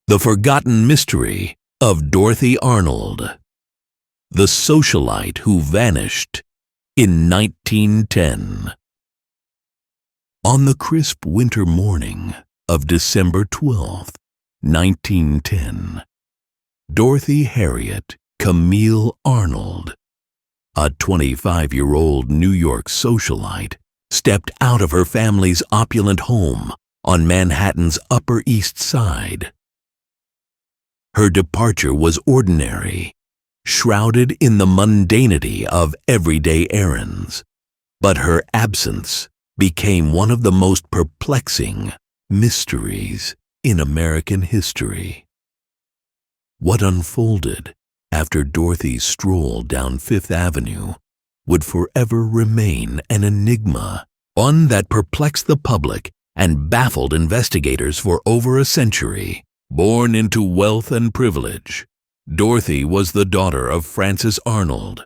The Forgotten Mystery of Dorothy Arnold, the socialite who vanished in 1910. On the crisp winter morning of December 12th, 1910, Dorothy Harriet Camille Arnold, a 25-year-old New York socialite, stepped out of her family's opulent home on Manhattan's Upper East Side. Her departure was ordinary, shrouded in the mundanity of everyday errands, but her absence became one of the most perplexing mysteries in American history. What unfolded after Dorothy's stroll down Fifth Avenue would forever remain an enigma, one that perplexed the public and baffled investigators for over a century. Born into wealth and privilege, Dorothy was the daughter of Frances Arnold,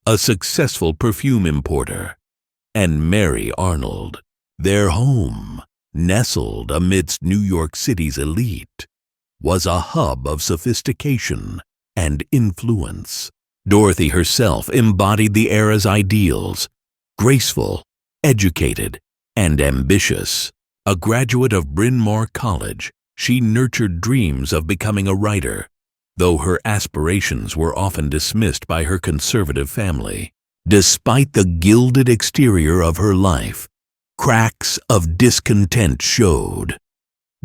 a successful perfume importer, and Mary Arnold. Their home, nestled amidst New York City's elite, was a hub of sophistication and influence. Dorothy herself embodied the era's ideals, graceful, educated, and ambitious. A graduate of Bryn Mawr College, she nurtured dreams of becoming a writer, though her aspirations were often dismissed by her conservative family. Despite the gilded exterior of her life, cracks of discontent showed.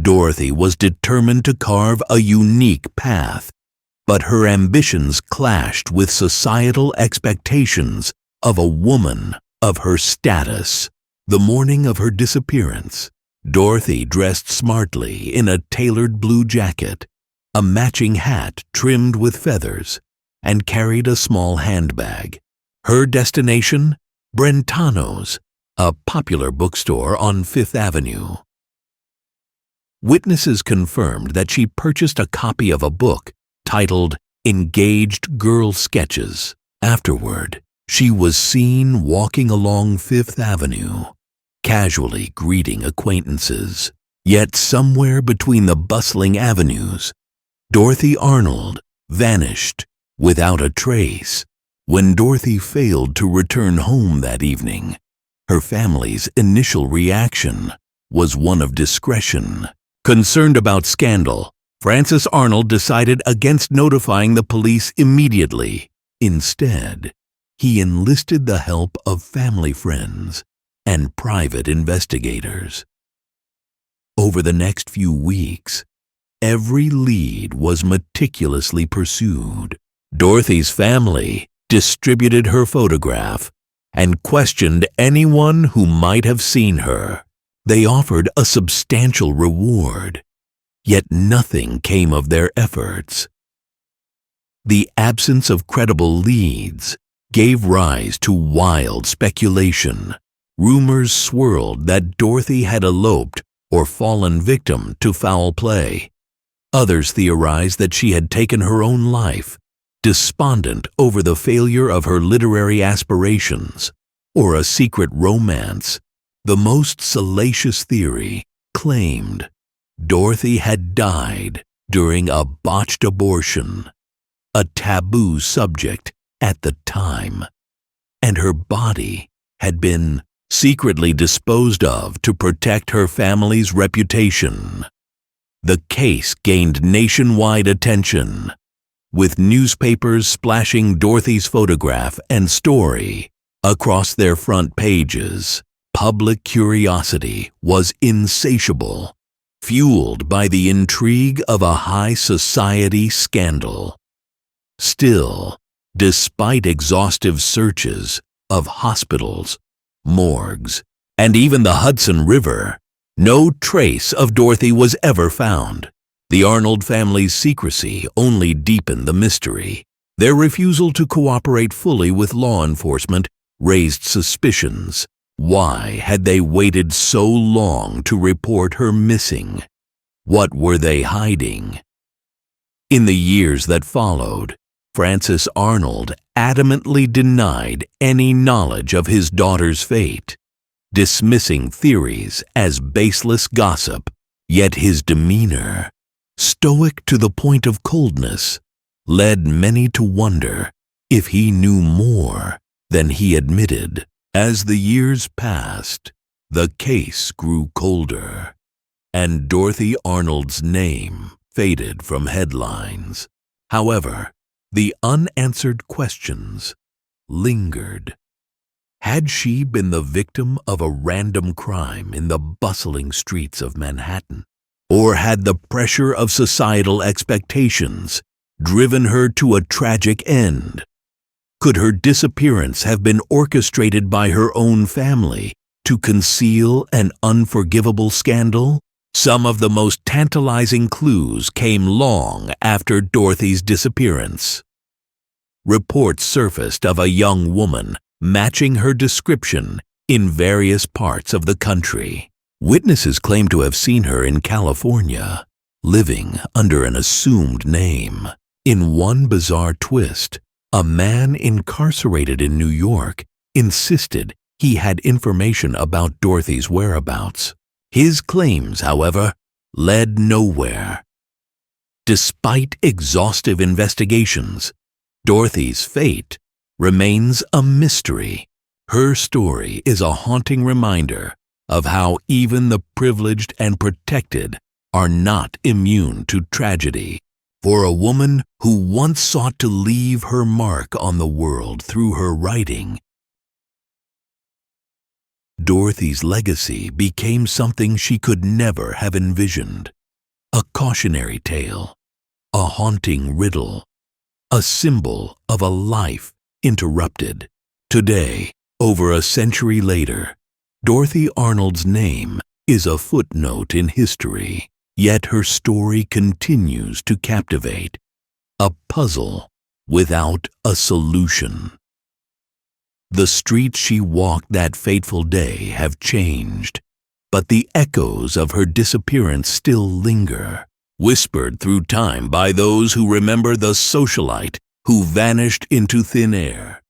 Dorothy was determined to carve a unique path, but her ambitions clashed with societal expectations of a woman of her status. The morning of her disappearance, Dorothy dressed smartly in a tailored blue jacket, a matching hat trimmed with feathers, and carried a small handbag. Her destination? Brentano's, a popular bookstore on Fifth Avenue. Witnesses confirmed that she purchased a copy of a book titled Engaged Girl Sketches. Afterward, she was seen walking along Fifth Avenue, casually greeting acquaintances. Yet somewhere between the bustling avenues, Dorothy Arnold vanished without a trace. When Dorothy failed to return home that evening, her family's initial reaction was one of discretion. Concerned about scandal, Frances Arnold decided against notifying the police immediately. Instead, he enlisted the help of family friends and private investigators. Over the next few weeks, every lead was meticulously pursued. Dorothy's family distributed her photograph and questioned anyone who might have seen her. They offered a substantial reward, yet nothing came of their efforts. The absence of credible leads gave rise to wild speculation. Rumors swirled that Dorothy had eloped or fallen victim to foul play. Others theorized that she had taken her own life, despondent over the failure of her literary aspirations or a secret romance. The most salacious theory claimed Dorothy had died during a botched abortion, a taboo subject at the time, and her body had been secretly disposed of to protect her family's reputation. The case gained nationwide attention, with newspapers splashing Dorothy's photograph and story across their front pages. Public curiosity was insatiable, fueled by the intrigue of a high society scandal. Still, despite exhaustive searches of hospitals, morgues, and even the Hudson River, no trace of Dorothy was ever found. The Arnold family's secrecy only deepened the mystery. Their refusal to cooperate fully with law enforcement raised suspicions. Why had they waited so long to report her missing? What were they hiding? In the years that followed, Frances Arnold adamantly denied any knowledge of his daughter's fate, dismissing theories as baseless gossip. Yet his demeanor, stoic to the point of coldness, led many to wonder if he knew more than he admitted. As the years passed, the case grew colder, and Dorothy Arnold's name faded from headlines. However, the unanswered questions lingered. Had she been the victim of a random crime in the bustling streets of Manhattan? Or had the pressure of societal expectations driven her to a tragic end? Could her disappearance have been orchestrated by her own family to conceal an unforgivable scandal? Some of the most tantalizing clues came long after Dorothy's disappearance. Reports surfaced of a young woman matching her description in various parts of the country. Witnesses claim to have seen her in California, living under an assumed name. In one bizarre twist, a man incarcerated in New York insisted he had information about Dorothy's whereabouts. His claims, however, led nowhere. Despite exhaustive investigations, Dorothy's fate remains a mystery. Her story is a haunting reminder of how even the privileged and protected are not immune to tragedy. For a woman who once sought to leave her mark on the world through her writing, Dorothy's legacy became something she could never have envisioned. A cautionary tale, a haunting riddle, a symbol of a life interrupted. Today, over a century later, Dorothy Arnold's name is a footnote in history, yet her story continues to captivate, a puzzle without a solution. The streets she walked that fateful day have changed, but the echoes of her disappearance still linger, whispered through time by those who remember the socialite who vanished into thin air.